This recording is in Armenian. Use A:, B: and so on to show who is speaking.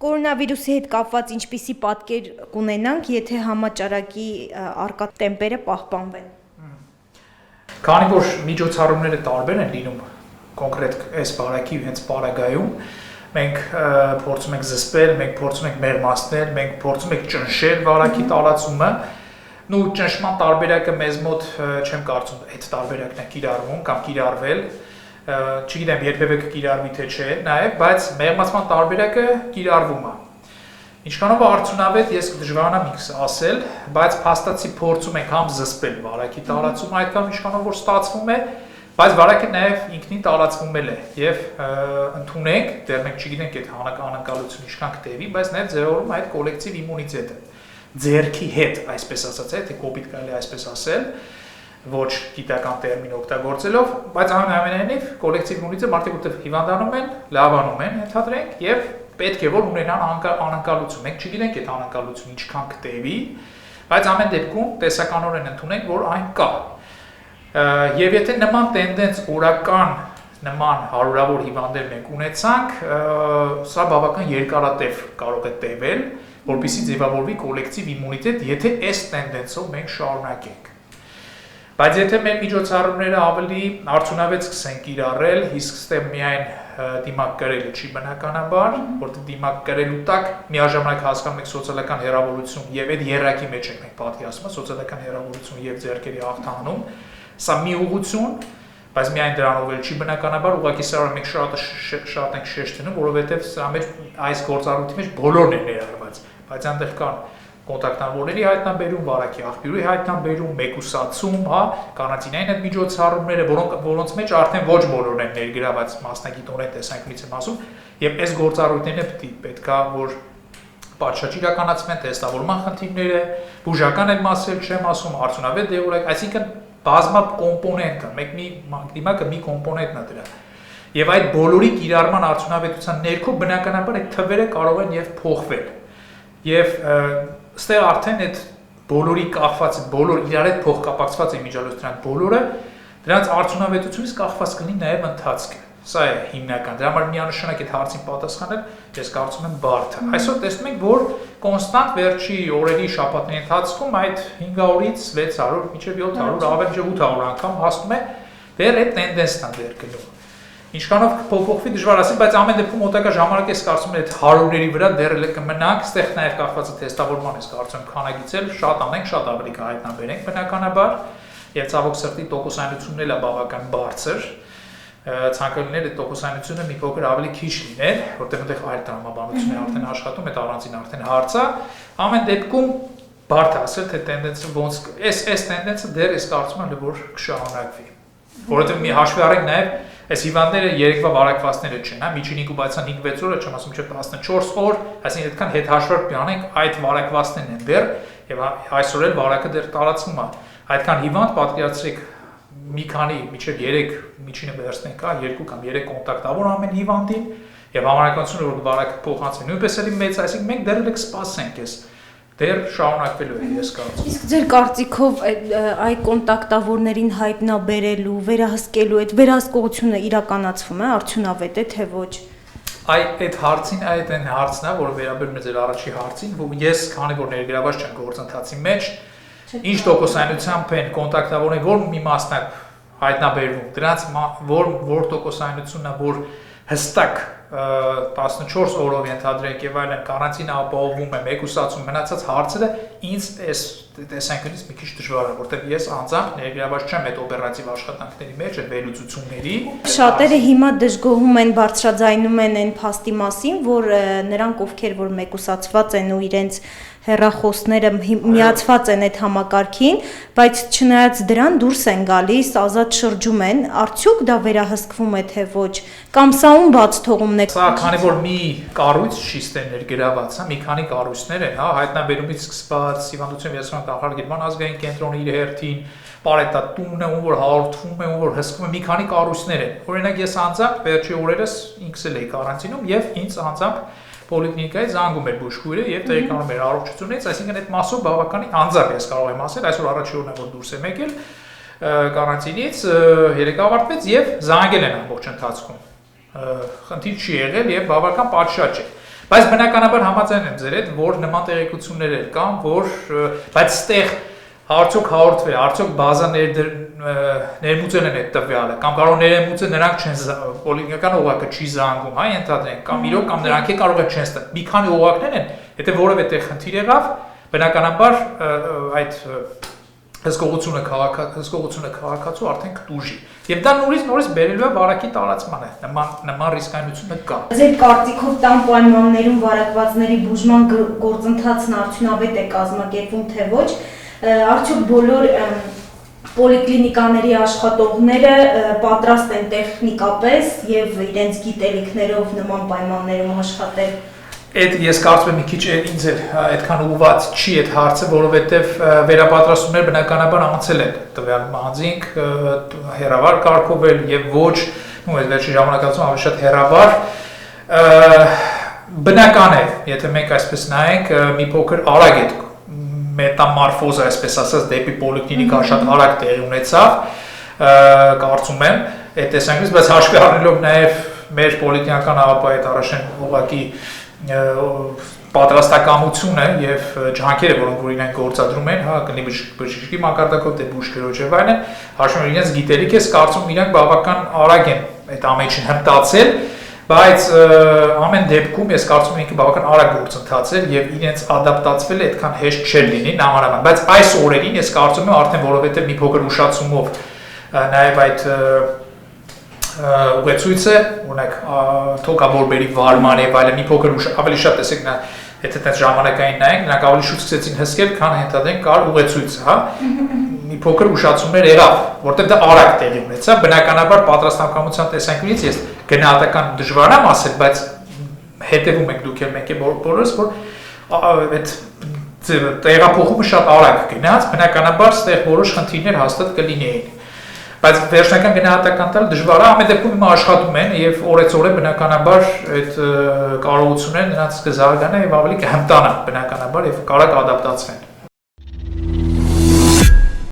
A: Կորոնավիրուսի հետ կապված ինչպիսի պատկեր կունենանք, եթե համաճարակի արկա տեմպերը պահպանվեն։
B: Քանի որ միջոցառումները տարբեր են լինում, կոնկրետ այս բարակի հենց բարագայում, մենք փորձում ենք զսպել, մենք փորձում ենք մեղմացնել, մենք փորձում ենք ճնշել բարակի տարածումը, ու ճնշման տարբերակը մեզ մոտ չեմ կարծում այդ տարբերակն է կիրառվում կամ կիրառվել, չգիտեմ երբևէ կիրառվի թե չէ, նաև, բայց մեղմացման տարբերակը կիրառվում է։ Ինչքանով արդյունավետ ես դժվարանամ ինքս ասել, բայց փաստացի փորձում ենք համ զսպել վարակի տարածումը այդքան ինչքանով որ ստացվում է, բայց վարակը նաև ինքնին տարածվում է եւ ընդունենք, դեռ մենք չգիտենք այդ անակնկալությունը ինչքան կտևի, բայց նաև ձևավորում այդ կոլեկտիվ իմունիտետը ձերքի հետ, այսպես ասած, թե կոպիտ կարելի այսպես ասել, ոչ գիտական տերմին օգտագործելով, բայց այնուամենայնիվ կոլեկտիվ իմունիտետը մարդիկ որտեղ հիվանդանում են, լավանում են, ենթադրենք, եւ պետք է որ ունենան անակնկալություն։ Մենք չգիտենք այդ անակնկալությունը ինչքան կտևի, բայց ամեն դեպքում տեսականորեն ընդունենք, որ այն կա։ Եվ եթե նման տենդենց օրական նման հարյուրավոր հիվանդներ մենք ունեցանք, սա բավական երկարատև կարող է տևել, որպեսզի ձևավորվի կոլեկտիվ իմունիտետ, եթե այս տենդենսով մենք շարունակենք։ Բայց եթե մեր միջոցառումները ավելի արդյունավետ սկսեն կիրառել, իսկ ստե միայն դիմակ կրելը չի բնականաբար, որտեղ դիմակ կրելու տակ միաժամանակ հասկանում եք սոցիալական հեռավորություն եւ այդ երակի մեջ ենք մենք պատկերացնում սոցիալական հեռավորություն եւ ձեռքերի հաղթահանում, սա մի ուղղություն, բայց միայն դրանով էլ չի բնականաբար, ուղղակի սա մենք շատ ենք շեշտնում, որովհետեւ սա մեր այս գործառույթի մեջ բոլորն են ներառված, բայց այնտեղ կան կոնտակտավորների հայտնաբերում, վարակի աղբյուրի հայտնաբերում, մեկուսացում, հա, կանացինային այդ միջոցառումները, որոնց մեջ արդեն ոչ բոլորն են ներգրաված մասնագիտորեն տեսանկյունից եմ ասում, եւ այս գործառույթներն պետքա որ պատշաճ իրականացվեն, տեստավորման խնդիրները, բուժական այդ մասեր չեմ ասում, արդյունավետ դեղորայք, այսինքն բազմա կոմպոնենտ կա, դիմակը մի կոմպոնենտն է դրա։ Եվ այդ բոլորի կիրառման արդյունավետության ներքո բնականաբար այդ թվերը կարող են եւ փոխվել։ Եվ ստեղ արդեն այդ բոլորի կախված, բոլոր իրար հետ փոխկապակցված են միջալոց դրանք բոլորը, դրանց արդյունավետությունից կախված կլինի նաև ընթացքը։ Սա է հիմնական։ Դրա համար միանշանակ այդ հարցին պատասխանել, ես կարծում եմ բարդ է։ Այսօր տեսնում ենք, որ կոնստանտ վերջի օրերի շաբաթների ընթացքում այդ 500-ից 600, մինչև 700, ավելի մինչև 800 անգամ հասնում է դեռ այդ տենդենսն է դեռ գնում։ Ինչքանով կփոփոխվի դժվար ասել, բայց ամեն դեպքում մոտակա ժամանակ ես կարծում եմ այդ 100-ների վրա դեռ էլ կմնանք, այստեղ նաև կախված է թեստավորման ես կարծում եմ քանագից էլ շատ անենք, շատ ավելի կհայտնաբերենք բնականաբար, եւ ցավոք սրտի տոկոսայնությունն էլ է բավական բարձր, ցանկալիներ այդ տոկոսայնությունը մի փոքր ավելի քիչ լիներ, որտեղ այնտեղ այլ տրամաբանություն է արդեն աշխատում, այդ առանձին արդեն հարց է, ամեն դեպքում բարդ է ասել, թե տենդենսը ոնց այս տենդենսը դեռ ես կարծում եմ որ կշարունակվի, որովհետեւ մի հաշվի առեք նաև այս հիվանդները երեկվա վարակվածները չեն, հա, միջին ինկուբացիան 5-6 օր է, չեմ ասում չէ 14 օր, այսինքն այդքան հետհաշվարկ բանենք այդ վարակվածներն են դեռ եւ այսօր էլ վարակը դեռ տարածվում է։ Այդքան հիվանդ պատկերացրեք մի քանի միջև 3 միջինը վերցնենք, հա, 2 կամ 3 կոնտակտավոր ամեն հիվանդին եւ համարականությունը որ վարակը փոխանցվի նույնպես էլի մեծ, այսինքն մենք դեռ էլ կսպասենք այս դեռ շարունակվելու է ես կարծում։
A: Իսկ ձեր կարծիքով այ կոնտակտավորներին հայտնաբերելու, վերահսկելու այդ վերահսկողությունը իրականացվում է, արդյունավետ է թե ոչ։
B: Այդ հարցին այդ այն հարցն է, որը վերաբերում է ձեր առաջի հարցին, որ ես քանի որ ներգրաված չեմ գործընթացի մեջ, ինչ տոկոսայնությամբ են կոնտակտավորները, որ մի մասնակ հայտնաբերվում, դրանց որ տոկոսայնությունն է, որ հստակ 14 օրով ենթադրենք եւ այլն կարանտինը ապահովում է, մեկուսացում մնացած հարցերը ինձ այս տեսանկյունից մի քիչ դժվար է, որտեղ ես անձամբ ներգրաված չեմ այդ օպերատիվ աշխատանքների մեջ, այդ վերլուծությունների։
A: Շատերը հիմա դժգոհում են, բարձրաձայնում են այն փաստի մասին, որ նրանք ովքեր որ մեկուսացված են ու իրենց հեռախոսները միացված են այդ համակարգին, բայց չնայած դրան դուրս են գալիս, ազատ շրջում են, արդյոք դա վերահսկվում է թե ոչ, կամ սա ում բաց թողումն է։
B: Սա քանի որ մի կառույց չի ստե ներգրաված, հա, մի քանի կառույցներ են, հա, հայտնաբերումից սկսված, հիվանդություն վերցման կանխարգելման ազգային կենտրոնը իր հերթին, պարետատունը, ում որ հաղորդվում է, ում որ հսկվում է, մի քանի կառույցներ են։ Օրինակ ես անձամբ վերջի օրերս ինքս էլ էի կարանտինում եւ ինձ անձամբ պոլիկլինիկայի զանգում էր բուժքույրը եւ տեղեկանում էր առողջությունից, այսինքն այդ մասով բավականին անձամբ ես կարող եմ ասել, այսօր առաջի օրն է որ դուրս եմ եկել կարանտինից, երեք ավարտվեց եւ զանգել են ամբողջ ընթացքում։ Խնդիր չի եղել եւ բավական պատշաճ է։ Բայց բնականաբար համաձայն եմ ձեր հետ, որ նման տեղեկություններ կան, որ բայց ստեղ արդյոք հաղորդվել, արդյոք բազա ներմուծել են այդ տվյալը, կամ կարող ներմուծել նրանք չեն պոլիգրաֆիական օղակը չի զանգում, հա, ենթադրենք, կամ իրոք կամ նրանք կարող է չեն ստա։ Մի քանի օղակներ են, եթե որևէ տեղ խնդիր եղավ, բնականաբար այդ հսկողությունը քաղաքացու արդեն կտուժի։ Եվ դա նորից բերելու է վարակի տարածմանը, նման ռիսկայնությունը կա։
A: Ձեր կարծիքով տան պայմաններում վարակվածների բուժման գործընթացն արդյունավետ է կազմակերպվում, թե ոչ, արդյոք բոլոր պոլիկլինիկաների աշխատողները պատրաստ են տեխնիկապես եւ իրենց գիտելիքներով նման պայմաններում աշխատել։
B: Այդ ես կարծում եմ մի քիչ ինձ այդքան ուղղված չի այդ հարցը, որովհետև վերապատրաստումները բնականաբար անցել են տվյալ մազինք, հեռավար կարգով էլ եւ ոչ, այս վերջի ժամանակացում ավելի շատ հեռավար բնական է, եթե մենք այսպես նայենք, մի փոքր արագ է մետամորֆոզը, այսպես ասած, դեպի պոլիկլինիկա շատ արագ տեղի ունեցավ, կարծում եմ, այդ տեսանկյունից, բայց հաշվի առնելով նաեւ մեր պոլիկլինիկական աղապայի այդ առաջին ուղղակի պատրաստակամությունը եւ ջանքերը, որոնք որ իրենք գործադրում են, հա, կլինի բժշկի մակարդակով դե բուժքերոջ եւ այլն, հաշվում իրենց գիտելիք ես կարծում իրենք բավական արագ են այդ ամենին հմտացել, բայց ամեն դեպքում ես կարծում եմ ինքը բավական արագ գործընթաց էր եւ իրենց ադապտացվել այդքան հեշտ չէր լինի նամանավան, բայց այս օրերին ես կարծում եմ արդեն որովհետեւ մի փոքր ուշացումով նաեւ այդ ուղեցույցը, օրինակ թոքաբորբերի վարման եւ այլն մի փոքր ավելի շատ տեսեք նա եթե այդպես ժամանակային նայենք, նրանք ավելի շուտ սկսեցին հսկել, քան ենթադրենք կար ուղեցույցը, հա։ Մի փոքր ուշացումներ եղավ, որտեղ դա արագ տեղի ունեցավ, բնականաբար պատրաստակամության տեսանկյունից ես գնահատական դժվար եմ ասել, բայց հետևում եք դուք էլ մենք բոլորս, որ այդ տեղափոխումը շատ արագ գնաց, բնականաբար ստեղ որոշ խնդիրներ հաստատ կլինեին։ Բայց վերջնական գնահատական տալ դժվար է, ամեն դեպքում հիմա աշխատում են եւ օրեցօր բնականաբար այդ կարողությունները նրանց կզարգանան եւ ավելի կհմտանան բնականաբար եւ կարող ադապտացվեն։